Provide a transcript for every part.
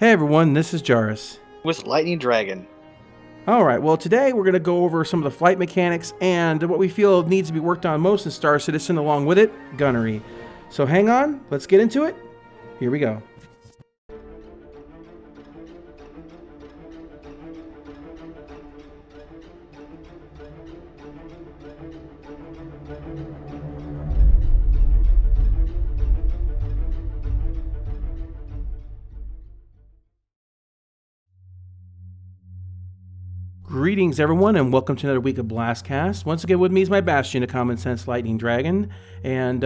Hey everyone, this is Jarvis. With Lightning Dragon. Alright, well today we're going to go over some of the flight mechanics and what we feel needs to be worked on most in Star Citizen, along with it, Gunnery. So hang on, let's get into it. Here we go. Greetings everyone and welcome to another week of BlastCast. Once again with me is my bastion of common sense, Lightning Dragon. And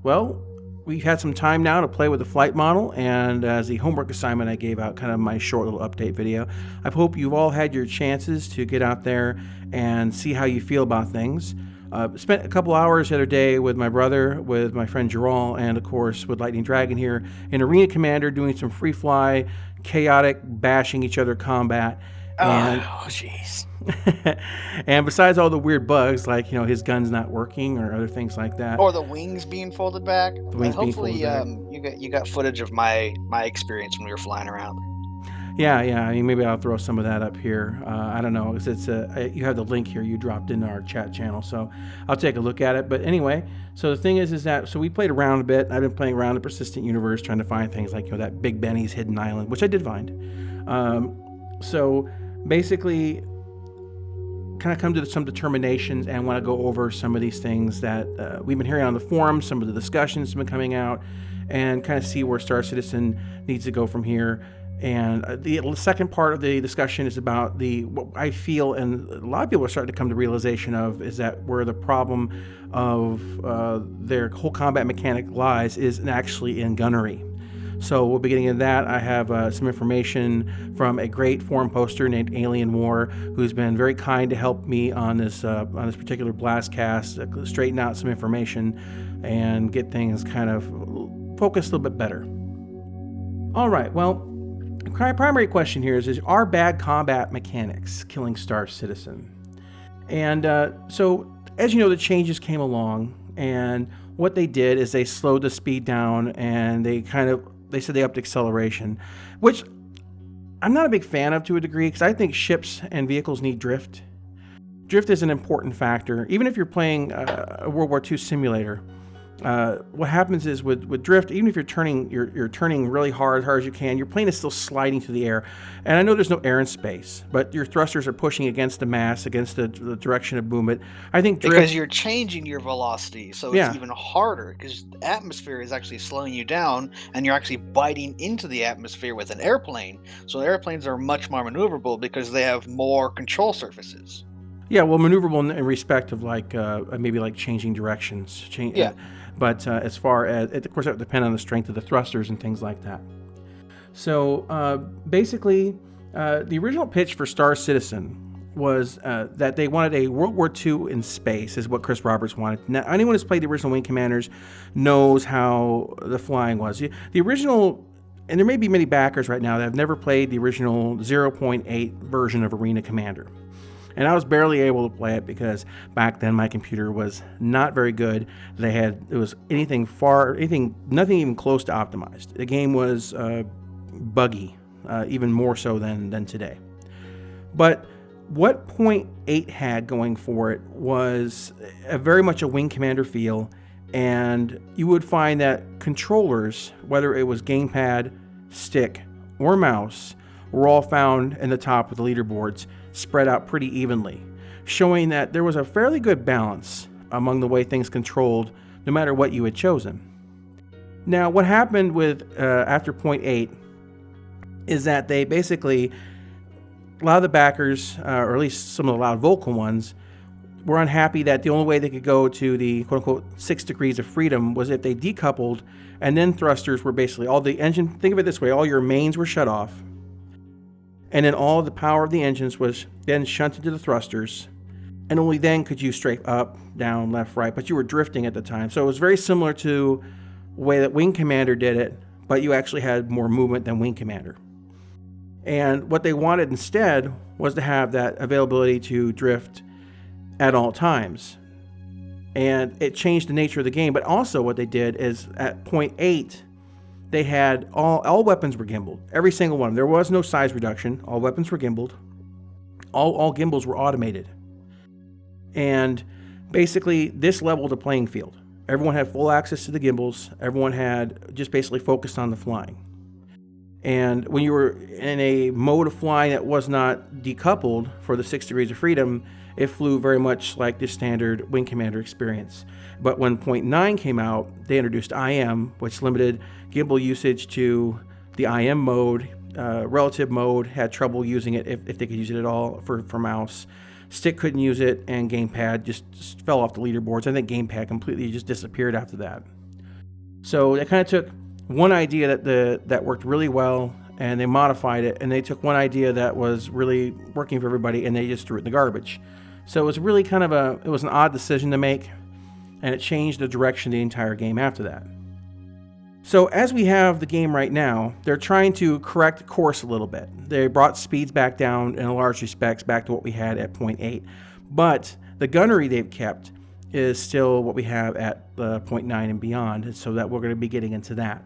well, we've had some time now to play with the flight model, and as the homework assignment I gave out, kind of my short little update video, I hope you've all had your chances to get out there and see how you feel about things. Spent a couple hours the other day with my brother, with my friend Gerald, and of course with Lightning Dragon here in Arena Commander, doing some free fly, chaotic, bashing each other combat. And, oh, jeez. And besides all the weird bugs, like, you know, his gun's not working or other things like that. Or the wings being folded back. The wings being folded back. You got footage of my experience when we were flying around. Yeah. I mean, maybe I'll throw some of that up here. I don't know. You have the link here you dropped in our chat channel, so I'll take a look at it. But anyway, so the thing is that we played around a bit. I've been playing around the persistent universe, trying to find things like, you know, that Big Benny's hidden island, which I did find. So basically, kind of come to some determinations and want to go over some of these things that we've been hearing on the forums, some of the discussions have been coming out, and kind of see where Star Citizen needs to go from here. And the second part of the discussion is about what I feel, and a lot of people are starting to come to realization of, is that where the problem of their whole combat mechanic lies is actually in gunnery. So we'll be getting into that. I have some information from a great forum poster named Alienwar, who's been very kind to help me on this particular BlastCast, straighten out some information and get things kind of focused a little bit better. All right, well, the primary question here is are bad combat mechanics killing Star Citizen? And so, as you know, the changes came along, and what they did is they slowed the speed down, and they said they upped acceleration, which I'm not a big fan of to a degree, because I think ships and vehicles need drift. Drift is an important factor. Even if you're playing a World War II simulator, what happens is with drift, even if you're turning really hard as you can, your plane is still sliding through the air. And I know there's no air in space, but your thrusters are pushing against the mass, against the direction of movement. I think drift, because you're changing your velocity, so it's even harder, because the atmosphere is actually slowing you down, and you're actually biting into the atmosphere with an airplane. So airplanes are much more maneuverable because they have more control surfaces. Yeah, well, maneuverable in respect of like maybe like changing directions. But as far as, of course, that would depend on the strength of the thrusters and things like that. So basically, the original pitch for Star Citizen was that they wanted a World War II in space, is what Chris Roberts wanted. Now, anyone who's played the original Wing Commanders knows how the flying was. The original, and there may be many backers right now that have never played the original 0.8 version of Arena Commander. And I was barely able to play it because back then my computer was not very good. Nothing even close to optimized. The game was buggy, even more so than today. But what Point 8 had going for it was very much a Wing Commander feel, and you would find that controllers, whether it was gamepad, stick, or mouse, were all found in the top of the leaderboards, spread out pretty evenly, showing that there was a fairly good balance among the way things controlled, no matter what you had chosen. Now, what happened with after Point 8 is that they basically, a lot of the backers, or at least some of the loud vocal ones, were unhappy that the only way they could go to the quote-unquote 6 degrees of freedom was if they decoupled, and then thrusters were basically all the engine, think of it this way, all your mains were shut off, and then all the power of the engines was then shunted to the thrusters, and only then could you straight up, down, left, right, but you were drifting at the time. So it was very similar to the way that Wing Commander did it, but you actually had more movement than Wing Commander. And what they wanted instead was to have that availability to drift at all times. And it changed the nature of the game, but also what they did is at Point 8, they had all weapons were gimbaled. Every single one. There was no size reduction. All weapons were gimbaled. All gimbals were automated. And basically, this leveled the playing field. Everyone had full access to the gimbals. Everyone had just basically focused on the flying. And when you were in a mode of flying that was not decoupled for the 6 degrees of freedom, it flew very much like the standard Wing Commander experience. But when 0.9 came out, they introduced IM, which limited gimbal usage to the IM mode. Relative mode had trouble using it if they could use it at all for mouse. Stick couldn't use it, and gamepad just fell off the leaderboards. I think gamepad completely just disappeared after that. So they kind of took one idea that worked really well, and they modified it, and they took one idea that was really working for everybody, and they just threw it in the garbage. So it was really kind of it was an odd decision to make, and it changed the direction of the entire game after that. So as we have the game right now, they're trying to correct course a little bit. They brought speeds back down in large respects back to what we had at 0.8. But the gunnery they've kept is still what we have at 0.9 and beyond, and so that we're going to be getting into that.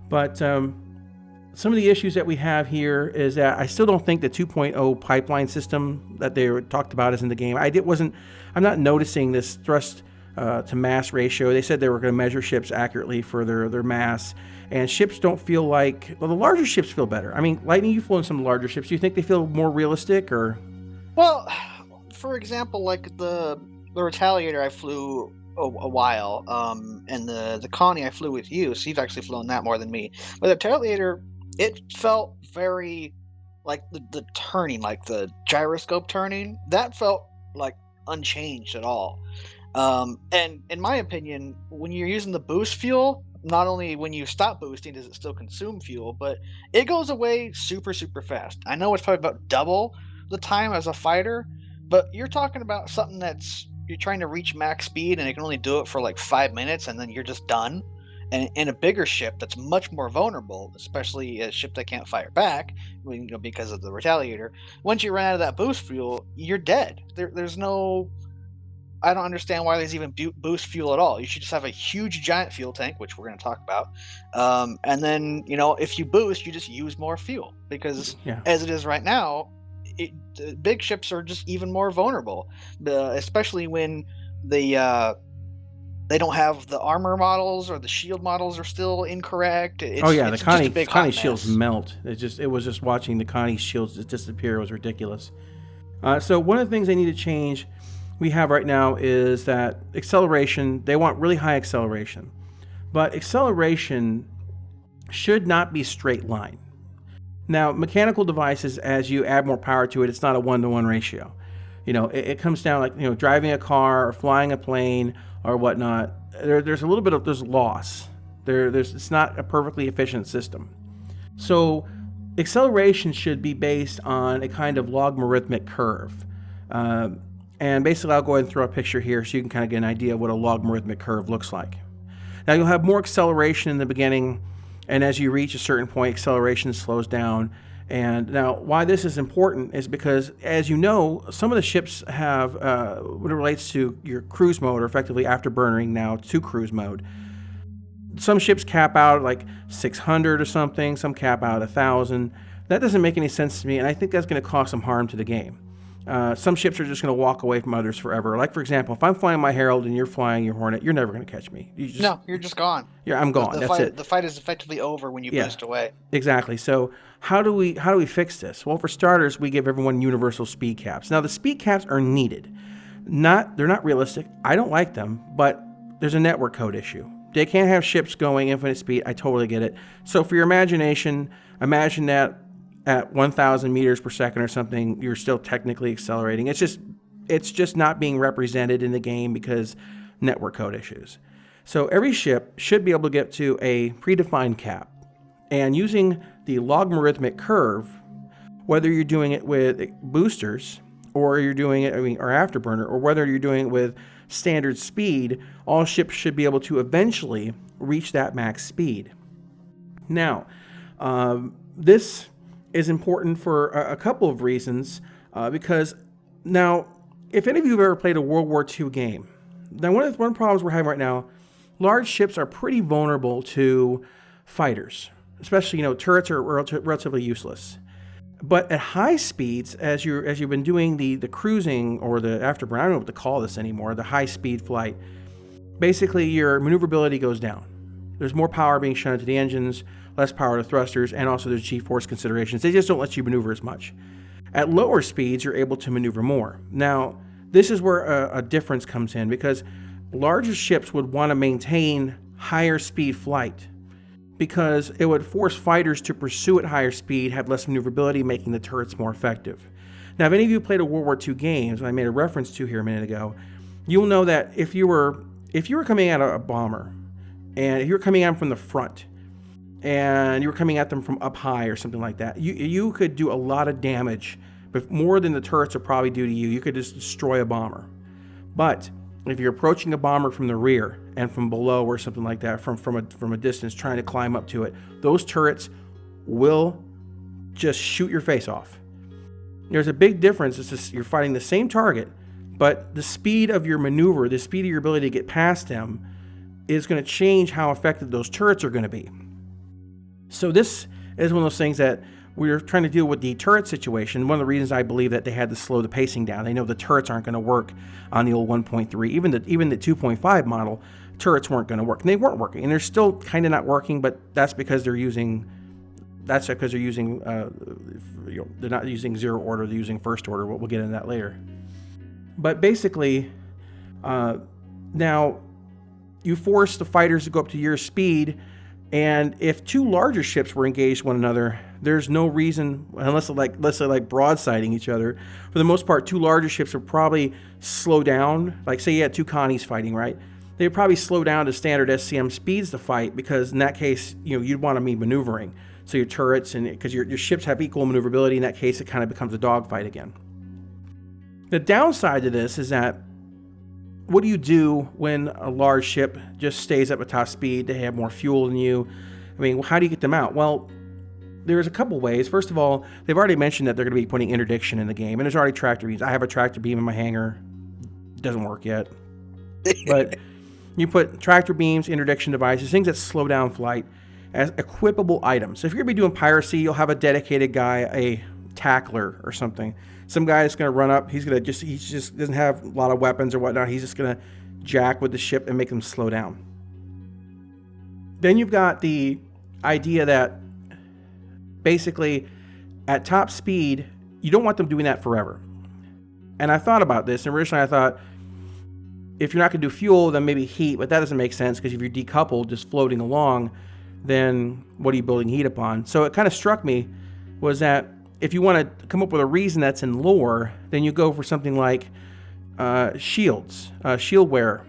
But some of the issues that we have here is that I still don't think the 2.0 pipeline system that they talked about is in the game. I'm not noticing this thrust to mass ratio. They said they were going to measure ships accurately for their mass, and ships don't feel like, well, the larger ships feel better. I mean, Lightning, you've flown some larger ships. Do you think they feel more realistic, or? Well, for example, like the Retaliator I flew a while, and the Connie I flew with you, so you've actually flown that more than me. But the Retaliator, it felt very like the turning, like the gyroscope turning, that felt like unchanged at all. And in my opinion, when you're using the boost fuel, not only when you stop boosting does it still consume fuel, but it goes away super, super fast. I know it's probably about double the time as a fighter, but you're talking about something you're trying to reach max speed and it can only do it for like 5 minutes and then you're just done. And in a bigger ship that's much more vulnerable, especially a ship that can't fire back, because of the Retaliator, once you run out of that boost fuel, you're dead. There's no... I don't understand why there's even boost fuel at all. You should just have a huge giant fuel tank, which we're going to talk about. And then, if you boost, you just use more fuel. Because as it is right now, the big ships are just even more vulnerable. Especially when they don't have the armor models or the shield models are still incorrect. The Connie shields melt. It was just watching the Connie shields just disappear. It was ridiculous. So one of the things they need to change we have right now is that acceleration. They want really high acceleration, but acceleration should not be straight line. Now, mechanical devices, as you add more power to it, it's not a 1-to-1 ratio. It comes down like driving a car or flying a plane or whatnot. There's a little bit of loss. It's not a perfectly efficient system. So acceleration should be based on a kind of logarithmic curve. And basically, I'll go ahead and throw a picture here so you can kind of get an idea of what a logarithmic curve looks like. Now, you'll have more acceleration in the beginning, and as you reach a certain point, acceleration slows down. And now, why this is important is because, as you know, some of the ships have, when it relates to your cruise mode, or effectively afterburnering now to cruise mode, some ships cap out at like 600 or something, some cap out 1,000. That doesn't make any sense to me, and I think that's going to cause some harm to the game. Some ships are just going to walk away from others forever. Like, for example, if I'm flying my Herald and you're flying your Hornet, you're never going to catch me. You're just gone. Yeah, I'm gone. That's it. The fight is effectively over when you boost away. Exactly. So how do we fix this? Well, for starters, we give everyone universal speed caps. Now, the speed caps are needed. They're not realistic. I don't like them, but there's a network code issue. They can't have ships going infinite speed. I totally get it. So for your imagination, imagine that at 1,000 meters per second or something, you're still technically accelerating. It's just not being represented in the game because network code issues. So every ship should be able to get to a predefined cap. And using the logarithmic curve, whether you're doing it with boosters or you're doing it, or afterburner, or whether you're doing it with standard speed, all ships should be able to eventually reach that max speed. Now, this is important for a couple of reasons, because now, if any of you have ever played a World War II game, now one of the problems we're having right now, large ships are pretty vulnerable to fighters, especially, turrets are relatively useless. But at high speeds, as you've been doing the cruising or the afterburn, I don't know what to call this anymore, the high speed flight, basically your maneuverability goes down. There's more power being shown into the engines, less power to thrusters, and also there's G-force considerations. They just don't let you maneuver as much. At lower speeds, you're able to maneuver more. Now, this is where a difference comes in, because larger ships would want to maintain higher speed flight, because it would force fighters to pursue at higher speed, have less maneuverability, making the turrets more effective. Now, if any of you played a World War II games, I made a reference to here a minute ago, you'll know that if you were coming at a bomber, and if you were coming at them from the front, and you were coming at them from up high or something like that, you could do a lot of damage, but more than the turrets would probably do to you. You could just destroy a bomber. But if you're approaching a bomber from the rear and from below or something like that, from a distance, trying to climb up to it, those turrets will just shoot your face off. There's a big difference. It's just, you're fighting the same target, but the speed of your maneuver, the speed of your ability to get past them, is going to change how effective those turrets are going to be. So this is one of those things that we're trying to deal with the turret situation. One of the reasons I believe that they had to slow the pacing down. They know the turrets aren't going to work on the old 1.3. Even the 2.5 model, turrets weren't going to work. And they weren't working. And they're still kind of not working, but that's because they're using they're not using zero order, they're using first order. We'll get into that later. But basically, now you force the fighters to go up to your speed, and if two larger ships were engaged one another, there's no reason, unless they're like broadsiding each other. For the most part, two larger ships would probably slow down. Like, say you had two Connies fighting, right? They'd probably slow down to standard SCM speeds to fight, because in that case, you'd want to be maneuvering. So your turrets, and because your ships have equal maneuverability, in that case, it kind of becomes a dogfight again. The downside to this is that, what do you do when a large ship just stays up at top speed? They have more fuel than you. I mean, how do you get them out? Well, there's a couple ways. First of all, they've already mentioned that they're going to be putting interdiction in the game, and there's already tractor beams. I have a tractor beam in my hangar. It doesn't work yet. But you put tractor beams, interdiction devices, things that slow down flight, as equipable items. So if you're going to be doing piracy, you'll have a dedicated guy, a tackler or something. Some guy is going to run up. He just doesn't have a lot of weapons or whatnot. He's just going to jack with the ship and make them slow down. Then you've got the idea that basically at top speed, you don't want them doing that forever. And I thought about this, and originally I thought, if you're not going to do fuel, then maybe heat, but that doesn't make sense, because if you're decoupled, just floating along, then what are you building heat upon? So it kind of struck me was that if you want to come up with a reason that's in lore, then you go for something like shields, shield wear.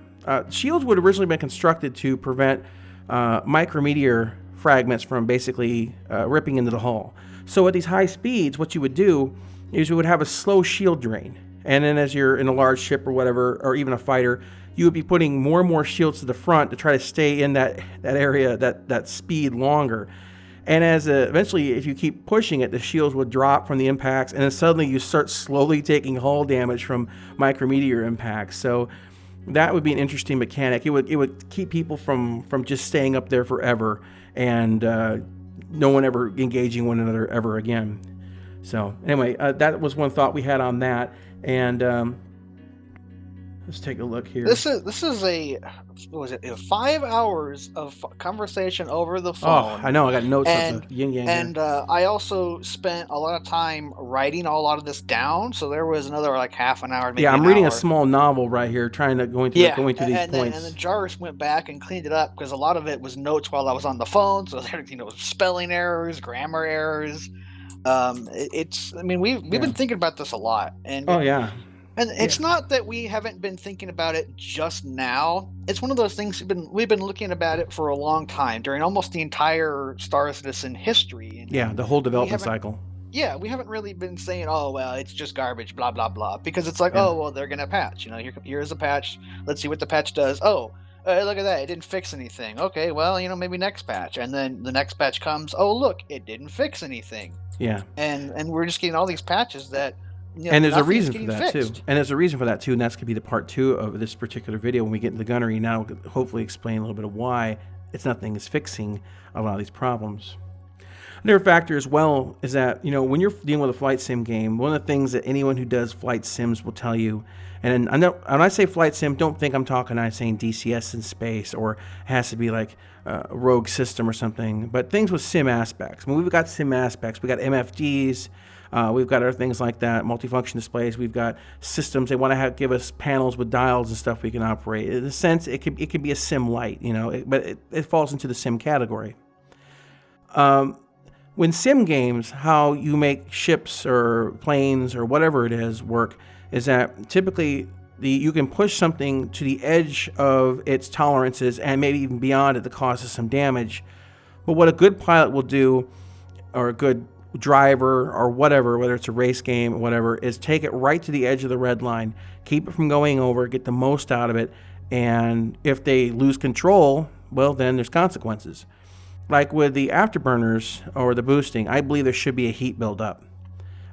Shields would have originally been constructed to prevent micrometeor fragments from basically ripping into the hull. So at these high speeds, what you would do is you would have a slow shield drain. And then as you're in a large ship or whatever, or even a fighter, you would be putting more and more shields to the front to try to stay in that area, that speed longer. And as eventually, if you keep pushing it, the shields would drop from the impacts, and then suddenly you start slowly taking hull damage from micrometeor impacts. So that would be an interesting mechanic. It would keep people from just staying up there forever, and no one ever engaging one another ever again. So anyway, that was one thought we had on that. And let's take a look here. This is a 5 hours of conversation over the phone. Oh, I know. I got notes of the yin yang. And I also spent a lot of time writing a lot of this down. So there was another like half an hour. Maybe I'm reading a small novel right here, trying to going through these points. And then Jarvis went back and cleaned it up, because a lot of it was notes while I was on the phone. So there, spelling errors, grammar errors. We've been thinking about this a lot. And And it's not that we haven't been thinking about it just now. It's one of those things we've been looking about it for a long time, during almost the entire Star Citizen history. And the whole development cycle. Yeah, we haven't really been saying, oh, well, it's just garbage, blah, blah, blah. Because it's like, oh, well, they're going to patch. Here's a patch. Let's see what the patch does. Oh, look at that. It didn't fix anything. Okay, well, maybe next patch. And then the next patch comes. Oh, look, it didn't fix anything. Yeah. And we're just getting all these patches that... and there's a reason for that too. And there's a reason for that too, and that's going to be the part 2 of this particular video when we get into the gunnery. Now, hopefully explain a little bit of why nothing is fixing a lot of these problems. Another factor as well is that, when you're dealing with a flight sim game, one of the things that anyone who does flight sims will tell you, and I know when I say flight sim, don't think I'm saying DCS in space, or it has to be like a rogue system or something, but things with sim aspects. We've got sim aspects. We got MFDs. We've got other things like that, multifunction displays. We've got systems. They want to give us panels with dials and stuff we can operate. In a sense, it could be a sim light, but it falls into the sim category. When sim games, how you make ships or planes or whatever it is work is that typically you can push something to the edge of its tolerances and maybe even beyond it that causes some damage. But what a good pilot will do, or a good driver or whatever, whether it's a race game or whatever, is take it right to the edge of the red line, keep it from going over, get the most out of it, and if they lose control, well, then there's consequences. Like with the afterburners or the boosting, I believe there should be a heat buildup.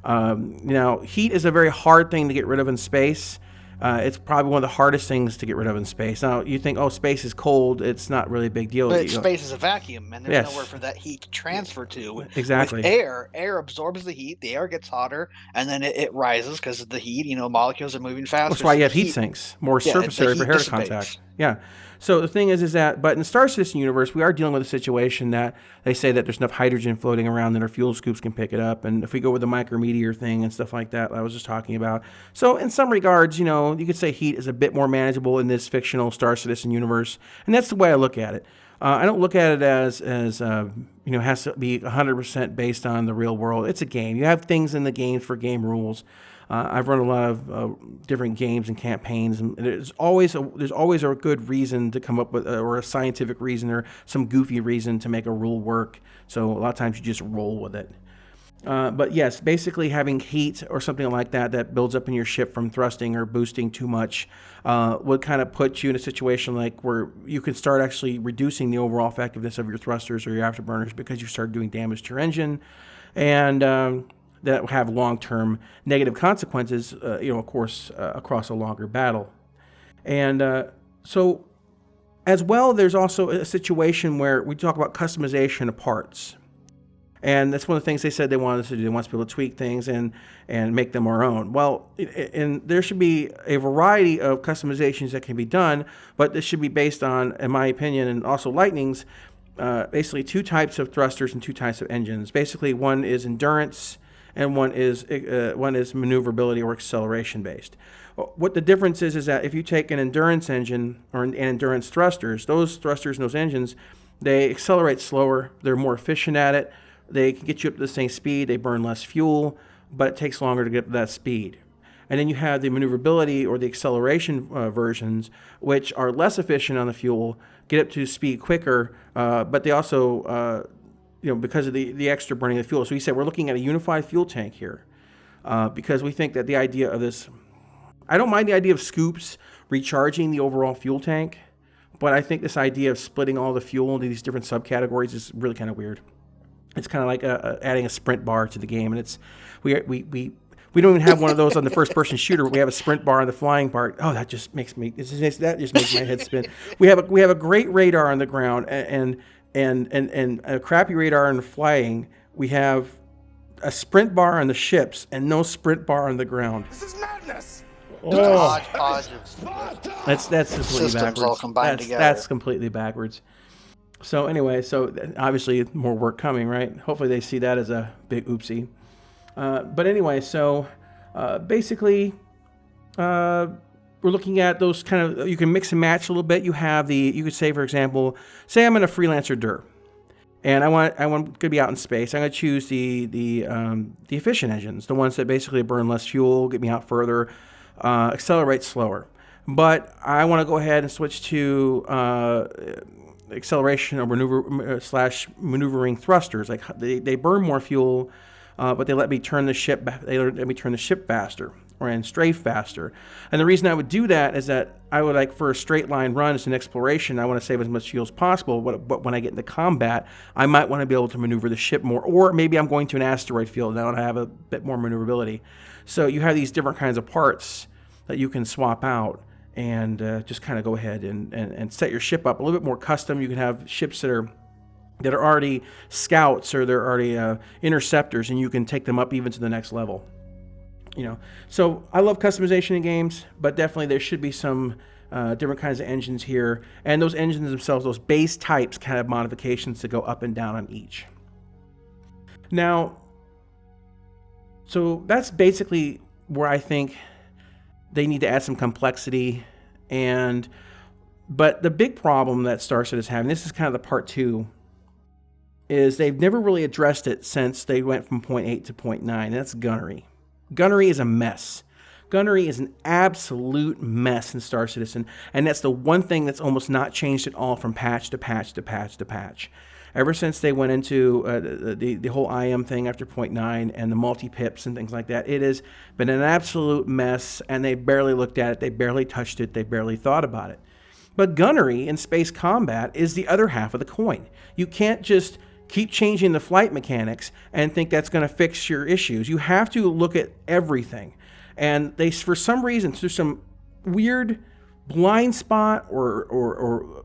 Heat is a very hard thing to get rid of in space. It's probably one of the hardest things to get rid of in space. Now, you think, space is cold. It's not really a big deal. But space is a vacuum, and there's nowhere for that heat to transfer to. Exactly. With air absorbs the heat, the air gets hotter, and then it rises because of the heat. Molecules are moving faster. That's why you have heat sinks, more surface area for hair contact. Yeah. So the thing is that, but in the Star Citizen universe, we are dealing with a situation that they say that there's enough hydrogen floating around that our fuel scoops can pick it up. And if we go with the micrometeor thing and stuff like that, I was just talking about. So in some regards, you could say heat is a bit more manageable in this fictional Star Citizen universe. And that's the way I look at it. I don't look at it as has to be 100% based on the real world. It's a game. You have things in the game for game rules. I've run a lot of different games and campaigns, and there's always a good reason to come up with, or a scientific reason, or some goofy reason to make a rule work. So a lot of times you just roll with it. But yes, basically having heat or something like that builds up in your ship from thrusting or boosting too much would kind of put you in a situation like where you can start actually reducing the overall effectiveness of your thrusters or your afterburners because you start doing damage to your engine, and that have long-term negative consequences, of course, across a longer battle. And so as well, there's also a situation where we talk about customization of parts. And that's one of the things they said they wanted us to do. They want us to be able to tweak things and make them our own. Well, and there should be a variety of customizations that can be done, but this should be based on, in my opinion, and also Lightning's, basically two types of thrusters and two types of engines. Basically, one is endurance, and one is maneuverability or acceleration based. What the difference is that if you take an endurance engine or an endurance thrusters, those thrusters and those engines, they accelerate slower, they're more efficient at it, they can get you up to the same speed, they burn less fuel, but it takes longer to get to that speed. And then you have the maneuverability or the acceleration versions, which are less efficient on the fuel, get up to speed quicker, but they also because of the extra burning of fuel. So we said we're looking at a unified fuel tank here because we think that the idea of this, I don't mind the idea of scoops recharging the overall fuel tank, but I think this idea of splitting all the fuel into these different subcategories is really kind of weird. It's kind of like adding a sprint bar to the game, and it's we don't even have one of those on the first-person shooter. We have a sprint bar on the flying part. Oh, that just makes my head spin. We have a great radar on the ground and a crappy radar in the flying. We have a sprint bar on the ships and no sprint bar on the ground. This is madness. Hodgepodge. That's completely systems backwards. All combined together. That's completely backwards. So anyway, obviously more work coming, right? Hopefully they see that as a big oopsie. But anyway, basically, we're looking at those kind of, you can mix and match a little bit. You could say, for example, say I'm in a freelancer DIR, and I want to be out in space. I'm going to choose the efficient engines, the ones that basically burn less fuel, get me out further, accelerate slower. But I want to go ahead and switch to acceleration or maneuvering thrusters. Like they burn more fuel, but they let me turn the ship faster and strafe faster. And the reason I would do that is that I would like for a straight line run as an exploration, I want to save as much fuel as possible. But when I get into combat, I might want to be able to maneuver the ship more, or maybe I'm going to an asteroid field and I want to have a bit more maneuverability. So you have these different kinds of parts that you can swap out. and just kind of go ahead and set your ship up a little bit more custom. You can have ships that are already scouts, or they're already interceptors, and you can take them up even to the next level. So I love customization in games, but definitely there should be some different kinds of engines here, and those engines themselves, those base types, can have modifications to go up and down on each. Now, so that's basically where I think they need to add some complexity. But the big problem that Star Citizen is having, this is kind of the part 2, is they've never really addressed it since they went from point 8 to point 9, and that's gunnery. Gunnery is a mess. Gunnery is an absolute mess in Star Citizen, and that's the one thing that's almost not changed at all from patch to patch to patch to patch. Ever since they went into the whole IM thing after point 9 and the multi-pips and things like that, it has been an absolute mess, and they barely looked at it, they barely touched it, they barely thought about it. But gunnery in space combat is the other half of the coin. You can't just keep changing the flight mechanics and think that's going to fix your issues. You have to look at everything. And they, for some reason, through some weird blind spot or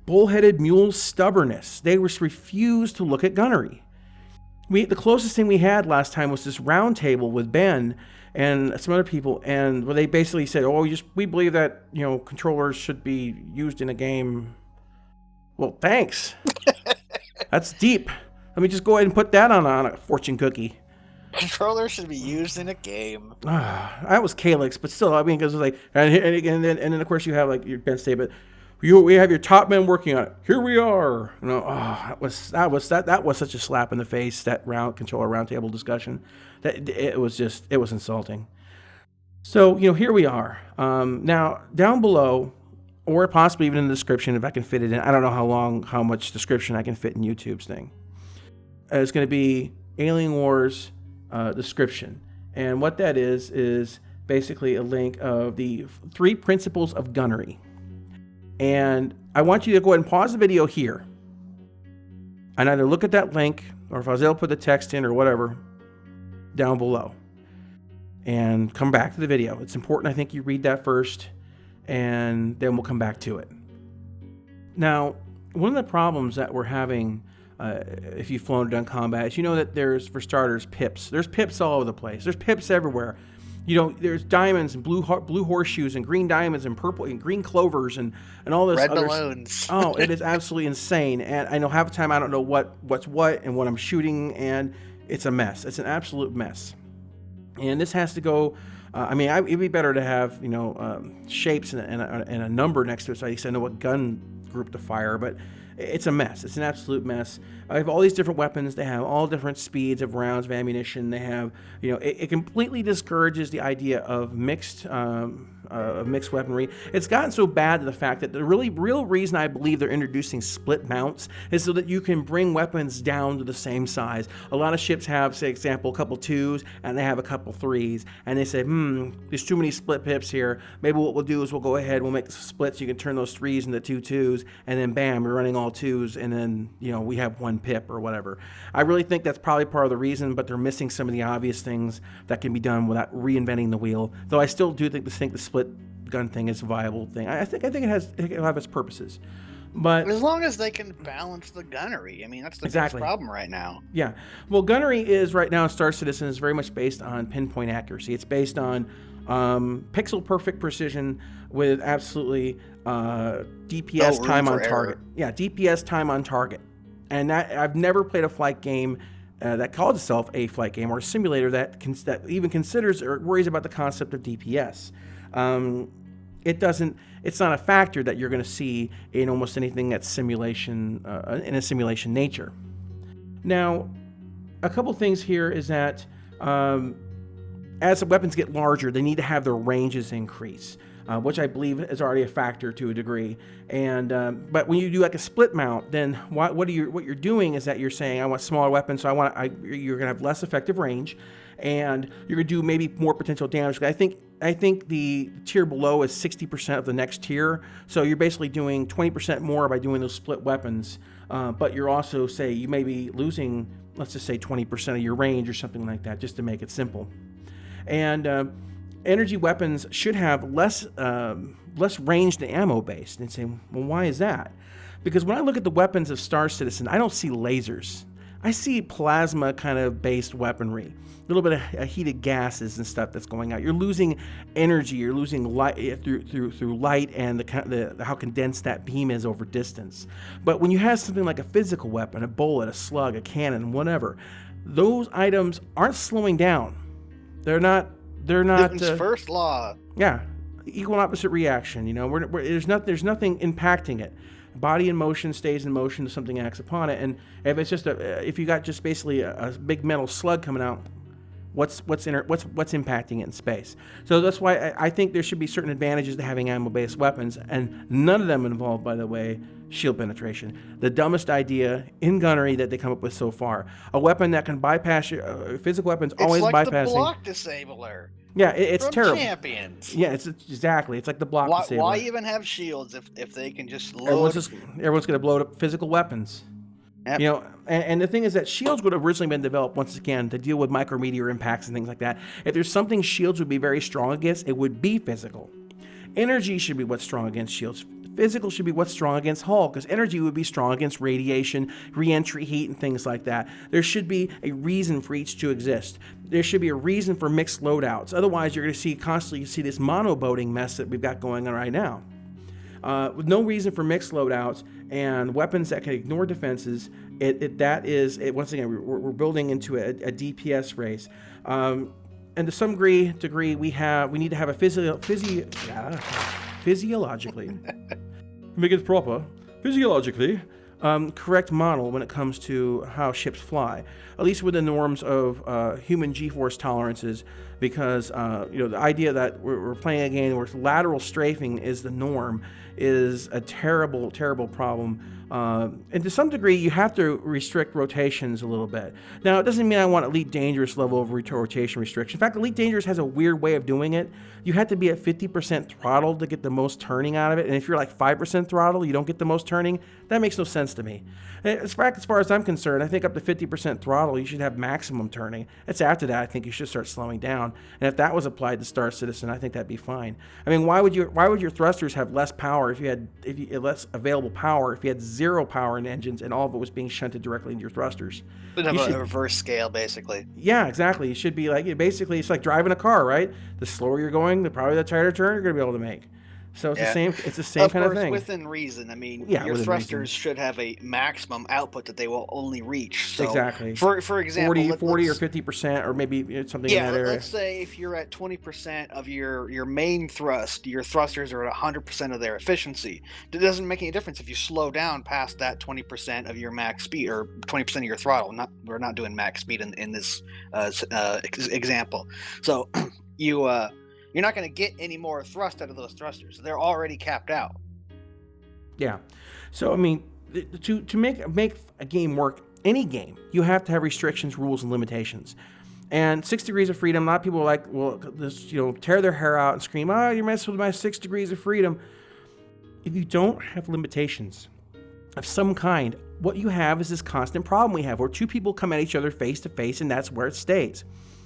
bullheaded mule stubbornness, they just refused to look at gunnery. The closest thing we had last time was this round table with Ben and some other people, and where they basically said, we believe that controllers should be used in a game. Well, thanks. That's deep. Let me just go ahead and put that on a fortune cookie. Controllers should be used in a game. That was Calyx, but still, I mean, because it was like, and then of course you have like your Ben statement. We have your top men working on it. Here we are. That was such a slap in the face, that controller roundtable discussion. That it was insulting. So here we are. Now down below, or possibly even in the description, if I can fit it in. I don't know how much description I can fit in YouTube's thing. It's going to be Alienwar's description, and what that is basically a link of the 3 principles of gunnery. And I want you to go ahead and pause the video here and either look at that link, or if I was able to put the text in or whatever down below, and come back to the video. It's important, I think, you read that first, and then we'll come back to it. Now, one of the problems that we're having if you've flown or done combat is that there's, for starters, pips. There's pips all over the place. There's pips everywhere. There's diamonds and blue horseshoes and green diamonds and purple and green clovers and all this red other balloons. Oh, it is absolutely insane. And I know half the time I don't know what's what and what I'm shooting, and it's a mess. It's an absolute mess. And this has to go. It'd be better to have shapes and a number next to it, so I know what gun group to fire. But it's a mess. It's an absolute mess. I have all these different weapons. They have all different speeds of rounds of ammunition. They have, it completely discourages the idea of mixed weaponry. It's gotten so bad to the fact that the real reason I believe they're introducing split mounts is so that you can bring weapons down to the same size. A lot of ships have, say, example, a couple 2s and they have a couple 3s, and they say, there's too many split pips here. Maybe what we'll do is we'll go ahead, we'll make splits. You can turn those 3s into 2 2s, and then bam, we're running all 2s, and then we have 1 pip or whatever. I really think that's probably part of the reason, but they're missing some of the obvious things that can be done without reinventing the wheel. Though I still do think the split gun thing is a viable thing. I think it'll have its purposes. But as long as they can balance the gunnery, that's the biggest problem right now. Yeah. Well, gunnery is right now, Star Citizen is very much based on pinpoint accuracy. It's based on pixel perfect precision with absolutely DPS time on target. Yeah, DPS time on target. And that I've never played a flight game that calls itself a flight game or a simulator that even considers or worries about the concept of DPS. It's not a factor that you're going to see in almost anything that's simulation, in a simulation nature. Now, a couple things here is that as the weapons get larger, they need to have their ranges increase, which I believe is already a factor to a degree. And but when you do like a split mount, then what you're doing is that you're saying, I want smaller weapons, so you're going to have less effective range, and you're going to do maybe more potential damage. I think the tier below is 60% of the next tier, so you're basically doing 20% more by doing those split weapons. But you're also, you may be losing, let's just say 20% of your range or something like that, just to make it simple. And energy weapons should have less range than ammo based. And say, well, why is that? Because when I look at the weapons of Star Citizen, I don't see lasers. I see plasma kind of based weaponry, a little bit of heated gases and stuff that's going out. You're losing energy. You're losing light through light and how condensed that beam is over distance. But when you have something like a physical weapon, a bullet, a slug, a cannon, whatever, those items aren't slowing down. They're not. Newton's first law. Yeah, equal and opposite reaction. You know, there's nothing impacting it. Body in motion stays in motion if something acts upon it, and if it's just if you got just basically a big metal slug coming out, what's impacting it in space? So that's why I think there should be certain advantages to having ammo-based weapons, and none of them involve, by the way, shield penetration. The dumbest idea in gunnery that they come up with so far: a weapon that can bypass your physical weapons, always bypassing. It's like the block disabler. Yeah, it's from terrible. Champions. Yeah, it's exactly. It's like the block disabler. Why even have shields if they can just load? Everyone's going to blow up physical weapons. Yep. You know, and the thing is that shields would have originally been developed once again to deal with micrometeor impacts and things like that. If there's something shields would be very strong against, it would be physical. Energy should be what's strong against shields. Physical should be what's strong against hull, because energy would be strong against radiation, re-entry heat, and things like that. There should be a reason for each to exist. There should be a reason for mixed loadouts. Otherwise, you're going to constantly see this mono-boating mess that we've got going on right now. With no reason for mixed loadouts and weapons that can ignore defenses, once again, we're building into a DPS race. And to some degree, we need to have a physiologically, make it proper, physiologically correct model when it comes to how ships fly, at least with the norms of human G-force tolerances, because the idea that we're playing a game where lateral strafing is the norm is a terrible, terrible problem. And to some degree, you have to restrict rotations a little bit. Now, it doesn't mean I want Elite Dangerous level of rotation restriction. In fact, Elite Dangerous has a weird way of doing it. You have to be at 50% throttle to get the most turning out of it. And if you're like 5% throttle, you don't get the most turning. That makes no sense to me. As far as I'm concerned, I think up to 50% throttle, you should have maximum turning. It's after that, I think you should start slowing down. And if that was applied to Star Citizen, I think that'd be fine. I mean, why would your thrusters have less power if you had less available power if you had zero power in engines and all of it was being shunted directly into your thrusters? Bit of a reverse scale, basically. Yeah, exactly. It should be like, basically, it's like driving a car, right? The slower you're going, probably the tighter turn you're going to be able to make. So it's the same. It's the same kind of thing. Within reason. I mean, your thrusters should have a maximum output that they will only reach. So exactly. For example, 40 or 50%, or maybe something in that area. Let's say if you're at 20% of your main thrust, your thrusters are at 100% of their efficiency. It doesn't make any difference if you slow down past that 20% of your max speed or 20% of your throttle. We're not doing max speed in this example. So you're not going to get any more thrust out of those thrusters. They're already capped out. Yeah. So, I mean, to make a game work, any game, you have to have restrictions, rules, and limitations. And 6 degrees of freedom, a lot of people are like, well, tear their hair out and scream, oh, you're messing with my 6 degrees of freedom. If you don't have limitations of some kind, what you have is this constant problem we have where two people come at each other face to face, and that's where it stays.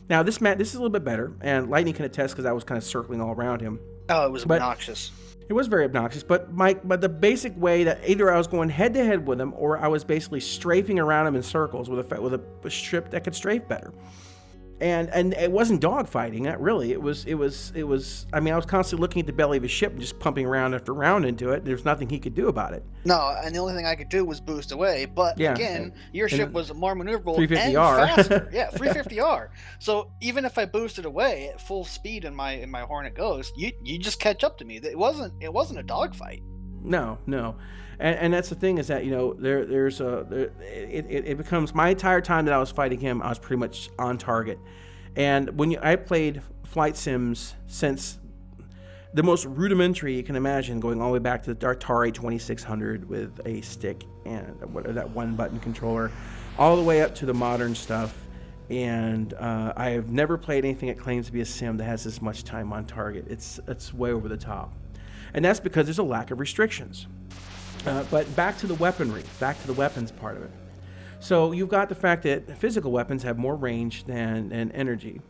Now, this is a little bit better, and Lightning can attest because I was kind of circling all around him. Oh, it was obnoxious. It was very obnoxious, but the basic way that either I was going head-to-head with him or I was basically strafing around him in circles with a strip that could strafe better. And it wasn't dogfighting, not really. It was. I mean, I was constantly looking at the belly of his ship and just pumping round after round into it. There's nothing he could do about it. No, and the only thing I could do was boost away. But again, your ship was more maneuverable and 350R. faster. Yeah, 350R. So even if I boosted away at full speed in my Hornet Ghost, you just catch up to me. It wasn't a dogfight. No. And that's the thing is that, it becomes my entire time that I was fighting him, I was pretty much on target. And I played flight sims since the most rudimentary you can imagine, going all the way back to the Atari 2600 with a stick and that one button controller, all the way up to the modern stuff. And I have never played anything that claims to be a sim that has this much time on target. It's way over the top. And that's because there's a lack of restrictions. But back to the weaponry, back to the weapons part of it. So you've got the fact that physical weapons have more range than energy.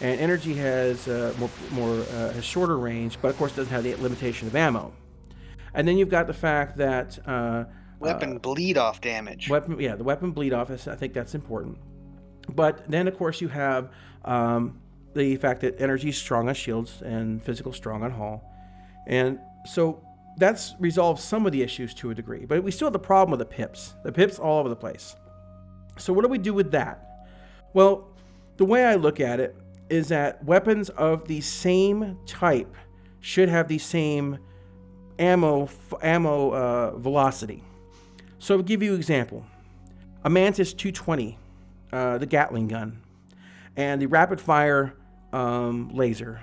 And energy has a shorter range, but of course doesn't have the limitation of ammo. And then you've got the fact that weapon bleed-off damage. The weapon bleed-off, I think that's important. But then, of course, you have the fact that energy is strong on shields and physical strong on hull. And so that's resolved some of the issues to a degree. But we still have the problem with the pips. The pips all over the place. So what do we do with that? Well, the way I look at it is that weapons of the same type should have the same ammo velocity. So I'll give you an example. A Mantis 220, the Gatling gun, and the rapid fire laser.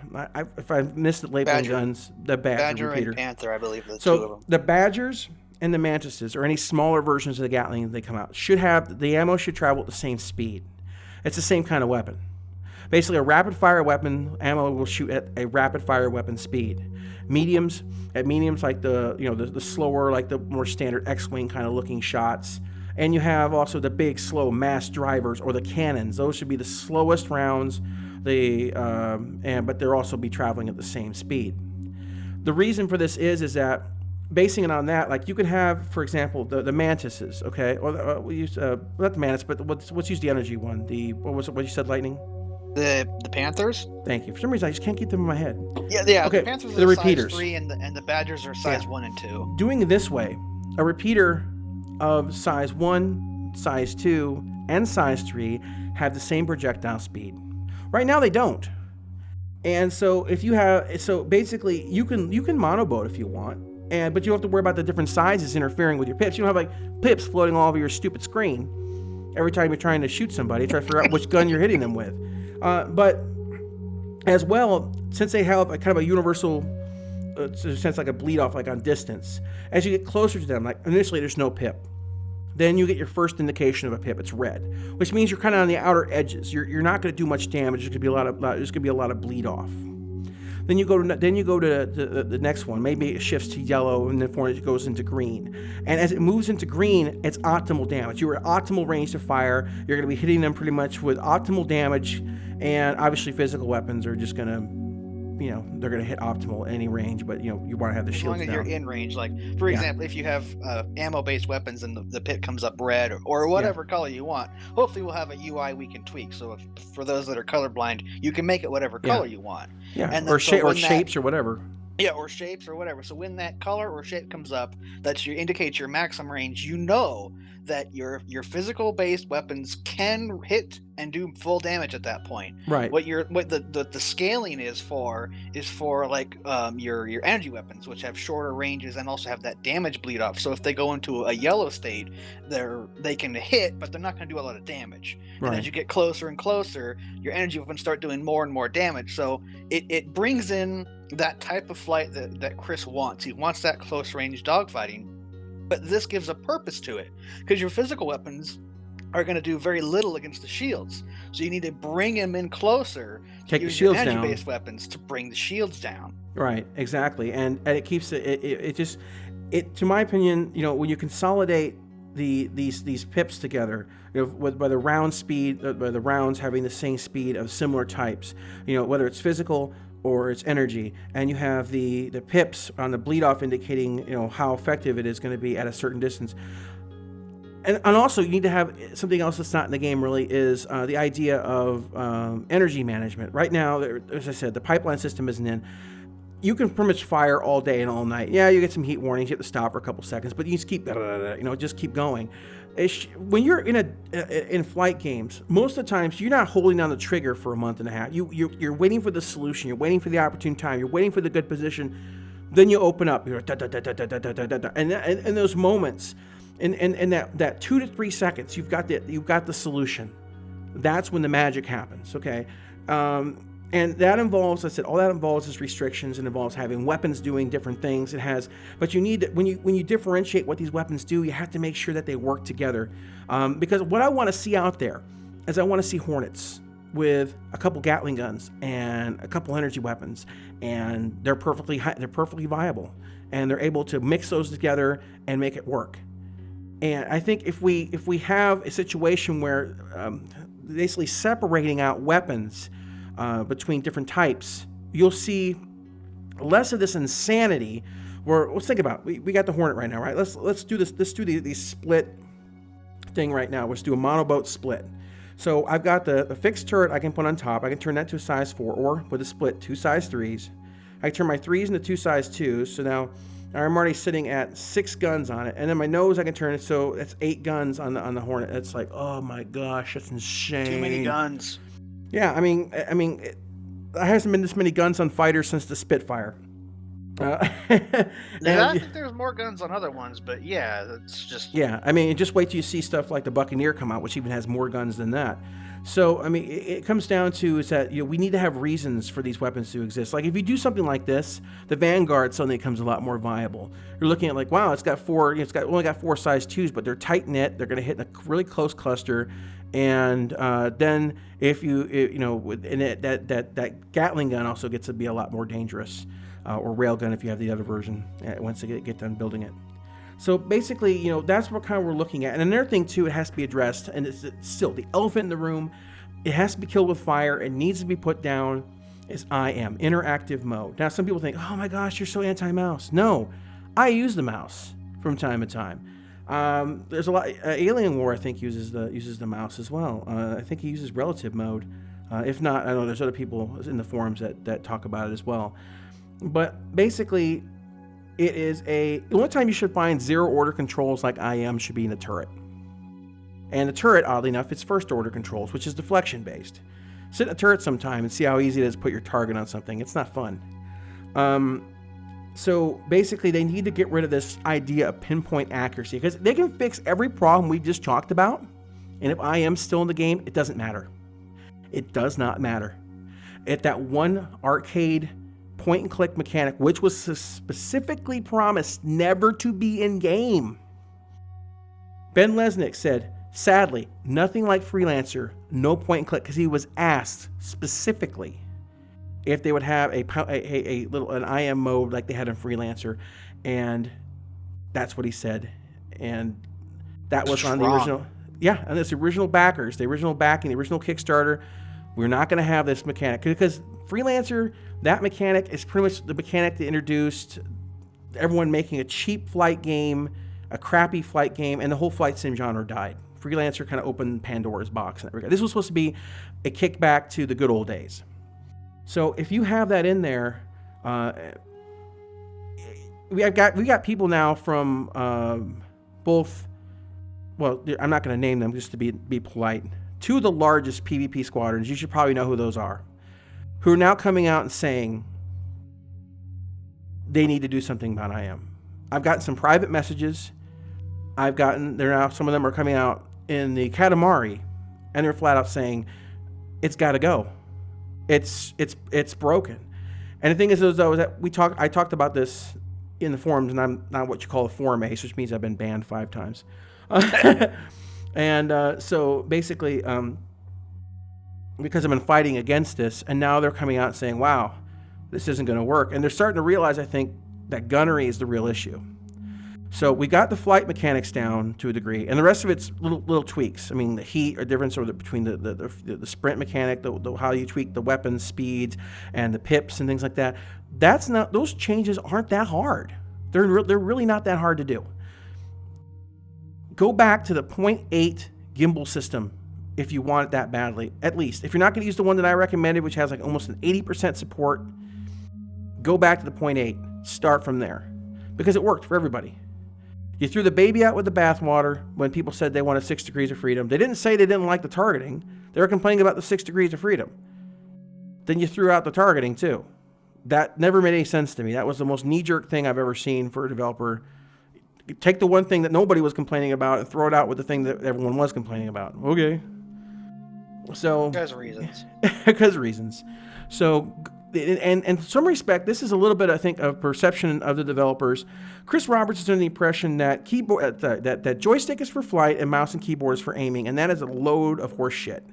If I missed the labeling guns, the Badger repeater. And Panther, I believe, the two of them. The Badgers and the Mantises, or any smaller versions of the Gatling that they come out, the ammo should travel at the same speed. It's the same kind of weapon. Basically, a rapid fire weapon ammo will shoot at a rapid fire weapon speed. Mediums like the slower, like the more standard X-wing kind of looking shots. And you have also the big, slow mass drivers or the cannons. Those should be the slowest rounds. But they'll also be traveling at the same speed. The reason for this is that basing it on that, like you can have, for example, the Mantises, okay, or we use not the Mantis, but let's use the energy one. What you said, Lightning? The Panthers. Thank you. For some reason, I just can't keep them in my head. Yeah. Okay. The Panthers are the repeaters. Size 3, and the Badgers are size 1 and 2. Doing it this way, a repeater of size 1, size 2, and size 3 have the same projectile speed. Right now, they don't. And so basically, you can monoboat if you want, but you don't have to worry about the different sizes interfering with your pips. You don't have like pips floating all over your stupid screen every time you're trying to shoot somebody, try to figure out which gun you're hitting them with. But as well, since they have a kind of a universal sense, like a bleed off, like on distance, as you get closer to them, like initially there's no pip. Then you get your first indication of a pip. It's red, which means you're kind of on the outer edges. You're not going to do much damage. There's going to be a lot of bleed off. Then you go to the next one. Maybe it shifts to yellow, and then it goes into green. And as it moves into green, it's optimal damage. You're at optimal range to fire. You're going to be hitting them pretty much with optimal damage. And obviously, physical weapons are just going to, they're going to hit optimal at any range. But you want to have the shields down. As long as you're in range. Like for example, if you have ammo-based weapons and the pit comes up red or whatever color you want, hopefully we'll have a UI we can tweak. So for those that are colorblind, you can make it whatever color you want. Yeah, and or shapes or whatever. Yeah, or shapes or whatever. So when that color or shape comes up, indicates your maximum range. You know that your physical based weapons can hit and do full damage at that point. Right. What the scaling is for like your energy weapons, which have shorter ranges and also have that damage bleed off. So if they go into a yellow state, they can hit, but they're not going to do a lot of damage. Right. And as you get closer and closer, your energy weapons start doing more and more damage. So it brings in that type of flight that Chris wants. He wants that close range dogfighting. But this gives a purpose to it, because your physical weapons are going to do very little against the shields. So you need to bring them in closer to take use the shields your down. energy-based weapons to bring the shields down. Right, exactly, and it keeps it to my opinion, when you consolidate these pips together, by the round speed, by the rounds having the same speed of similar types, whether it's physical or it's energy, and you have the pips on the bleed off indicating how effective it is going to be at a certain distance. And also you need to have something else that's not in the game really is the idea of energy management. Right now, as I said, the pipeline system isn't in. You can pretty much fire all day and all night. Yeah, you get some heat warnings, you have to stop for a couple seconds, but you just keep just keep going. When you're in flight games, most of the times you're not holding down the trigger for a month and a half. You're waiting for the solution. You're waiting for the opportune time. You're waiting for the good position. Then you open up. You're and those moments, in that 2 to 3 seconds, you've got the solution. That's when the magic happens. Okay. And that involves, I said, all that involves is restrictions and involves having weapons doing different things. But you need, when you differentiate what these weapons do, you have to make sure that they work together. Because what I want to see out there is I want to see Hornets with a couple Gatling guns and a couple energy weapons, and they're perfectly viable, and they're able to mix those together and make it work. And I think if we have a situation where basically separating out weapons between different types, you'll see less of this insanity. Where let's think about it. We got the Hornet right now, right? Let's do this. Let's do the split thing right now. Let's do a monoboat split. So I've got the fixed turret I can put on top. I can turn that to a size 4, or with a split, 2 size 3s. I can turn my 3s into 2 size 2s. So now I'm already sitting at 6 guns on it, and then my nose I can turn it so that's 8 guns on the Hornet. It's like, oh my gosh, that's insane. Too many guns. Yeah, I mean, there hasn't been this many guns on fighters since the Spitfire. I think there's more guns on other ones, but yeah, that's just... Yeah, I mean, just wait till you see stuff like the Buccaneer come out, which even has more guns than that. So, I mean, it comes down to is that we need to have reasons for these weapons to exist. Like, if you do something like this, the Vanguard suddenly becomes a lot more viable. You're looking at like, wow, it's only got 4 size 2s, but they're tight knit. They're going to hit in a really close cluster. And then if that Gatling gun also gets to be a lot more dangerous. Or railgun if you have the other version once they get done building it. So basically, that's what kind of we're looking at. And another thing too, it has to be addressed, and it's still the elephant in the room. It has to be killed with fire. It needs to be put down. Is IM, interactive mode. Now some people think, oh my gosh, you're so anti-mouse. No, I use the mouse from time to time. There's a lot. Alienwar I think uses the mouse as well. I think he uses relative mode. If not, I know there's other people in the forums that talk about it as well. But basically, it is the only time you should find zero order controls like IM should be in the turret. And the turret, oddly enough, it's first order controls, which is deflection based. Sit in a turret sometime and see how easy it is to put your target on something. It's not fun. So basically, they need to get rid of this idea of pinpoint accuracy, because they can fix every problem we just talked about. And if IM's still in the game, it doesn't matter. It does not matter. At that one arcade point and click mechanic, which was specifically promised never to be in game. Ben Lesnick said, sadly, nothing like Freelancer, no point and click, because he was asked specifically if they would have an IM mode like they had in Freelancer, and that's what he said. And that was on the original. Yeah, and it's the original backers, the original backing, the original Kickstarter. We're not going to have this mechanic because Freelancer, that mechanic is pretty much the mechanic that introduced everyone making a cheap flight game, a crappy flight game, and the whole flight sim genre died. Freelancer kind of opened Pandora's box in that regard. This was supposed to be a kickback to the good old days. So if you have that in there, we got people now from both. Well, I'm not going to name them just to be polite. 2 of the largest PvP squadrons, you should probably know who those are, who are now coming out and saying they need to do something about IM. I've gotten some private messages. Some of them are coming out in the Katamari, and they're flat out saying it's got to go. It's broken. And the thing is, though, that I talked about this in the forums, and I'm not what you call a forum ace, which means I've been banned 5 times. And so basically, because I've been fighting against this, and now they're coming out saying, wow, this isn't going to work. And they're starting to realize, I think, that gunnery is the real issue. So we got the flight mechanics down to a degree, and the rest of it's little tweaks. I mean, the heat or difference between the sprint mechanic, how you tweak the weapon speeds and the pips and things like that. Those changes aren't that hard. They're really not that hard to do. Go back to the 0.8 gimbal system if you want it that badly, at least. If you're not going to use the one that I recommended, which has like almost an 80% support, go back to the 0.8. Start from there. Because it worked for everybody. You threw the baby out with the bathwater when people said they wanted 6 degrees of freedom. They didn't say they didn't like the targeting. They were complaining about the 6 degrees of freedom. Then you threw out the targeting too. That never made any sense to me. That was the most knee-jerk thing I've ever seen for a developer. Take the one thing that nobody was complaining about and throw it out with the thing that everyone was complaining about. Okay. So because reasons. Because reasons. So, and in some respect, this is a little bit, I think, of perception of the developers. Chris Roberts is under the impression that keyboard, that joystick is for flight and mouse and keyboard is for aiming, and that is a load of horse shit.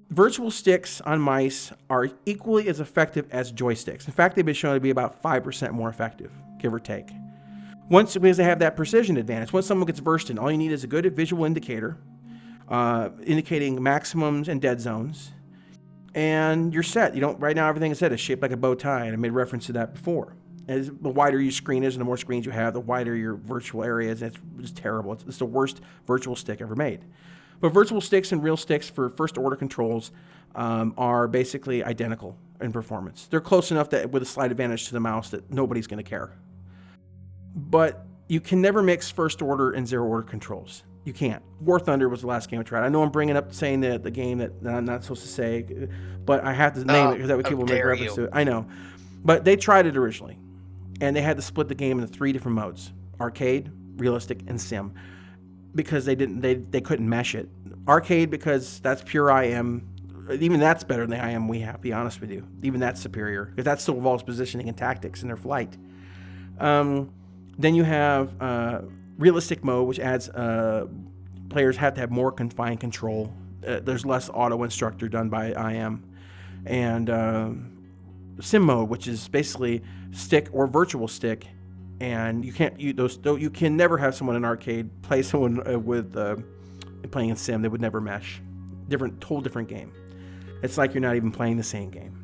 Virtual sticks on mice are equally as effective as joysticks. In fact, they've been shown to be about 5% more effective, give or take. Because they have that precision advantage. Once someone gets versed in, all you need is a good visual indicator, indicating maximums and dead zones, and you're set. You don't. Right now, everything is set is shaped like a bow tie, and I made reference to that before. As the wider your screen is, and the more screens you have, the wider your virtual area is. It's just terrible. It's the worst virtual stick ever made. But virtual sticks and real sticks for first order controls are basically identical in performance. They're close enough that with a slight advantage to the mouse that nobody's going to care. But you can never mix first order and zero order controls. You can't. War Thunder was the last game I tried. I know I'm bringing up saying that the game that I'm not supposed to say, but I have to name it because that way people make reference to it. I know. But they tried it originally, and they had to split the game into 3 different modes: arcade, realistic, and sim, because they couldn't mesh it. Arcade, because that's pure IM. Even that's better than the IM we have, to be honest with you. Even that's superior, because that still involves positioning and tactics in their flight. Then you have realistic mode, which adds players have to have more confined control. There's less auto instructor done by IM. And sim mode, which is basically stick or virtual stick, and you can never have someone in arcade play someone with playing in sim. They would never mesh. Whole different game. It's like you're not even playing the same game.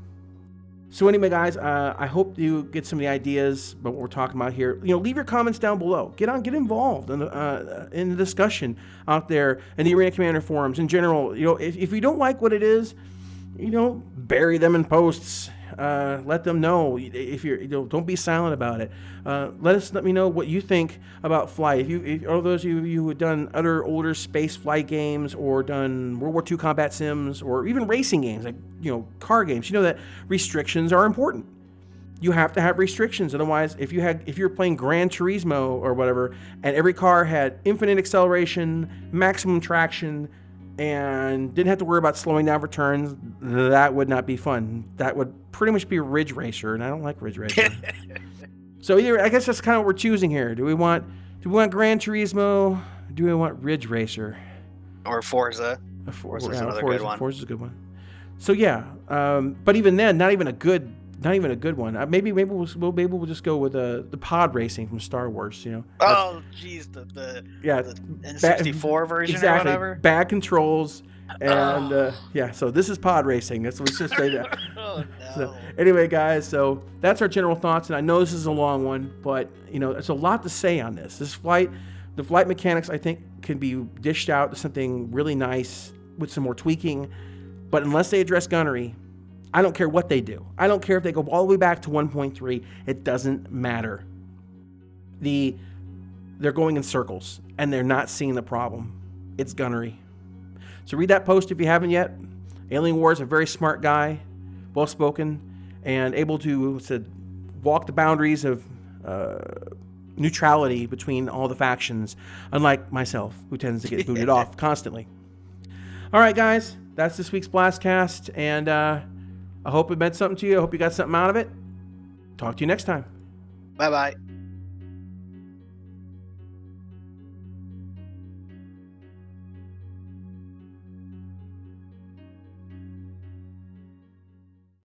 So anyway, guys, I hope you get some of the ideas about what we're talking about here. Leave your comments down below. Get involved in the discussion out there in the Arena Commander forums in general. If you don't like what it is, bury them in posts. Let them know. If don't be silent about it. Let me know what you think about flight. If all those of you who have done other older space flight games or done World War II combat sims or even racing games like car games, that restrictions are important. You have to have restrictions. Otherwise, if you're playing Gran Turismo or whatever, and every car had infinite acceleration, maximum traction, and didn't have to worry about slowing down for turns, that would not be fun. That would pretty much be Ridge Racer, and I don't like Ridge Racer. So I guess that's kind of what we're choosing here. Do we want Gran Turismo? Or do we want Ridge Racer? Or Forza? Forza's another good one. Forza's a good one. So yeah, but even then, not even a good one. Maybe we'll just go with the pod racing from Star Wars. Oh, geez, the N64 version exactly. or whatever. Bad controls, and So this is pod racing. Let's just say that. Oh no. So, anyway, guys, so that's our general thoughts, and I know this is a long one, but there's a lot to say on this. The flight mechanics, I think, can be dished out to something really nice with some more tweaking, but unless they address gunnery, I don't care what they do. I don't care if they go all the way back to 1.3. It doesn't matter. They're going in circles, and they're not seeing the problem. It's gunnery. So read that post if you haven't yet. Alienwar is a very smart guy, well-spoken, and able to walk the boundaries of neutrality between all the factions, unlike myself, who tends to get booted off constantly. All right, guys, that's this week's BlastCast, and I hope it meant something to you. I hope you got something out of it. Talk to you next time. Bye-bye.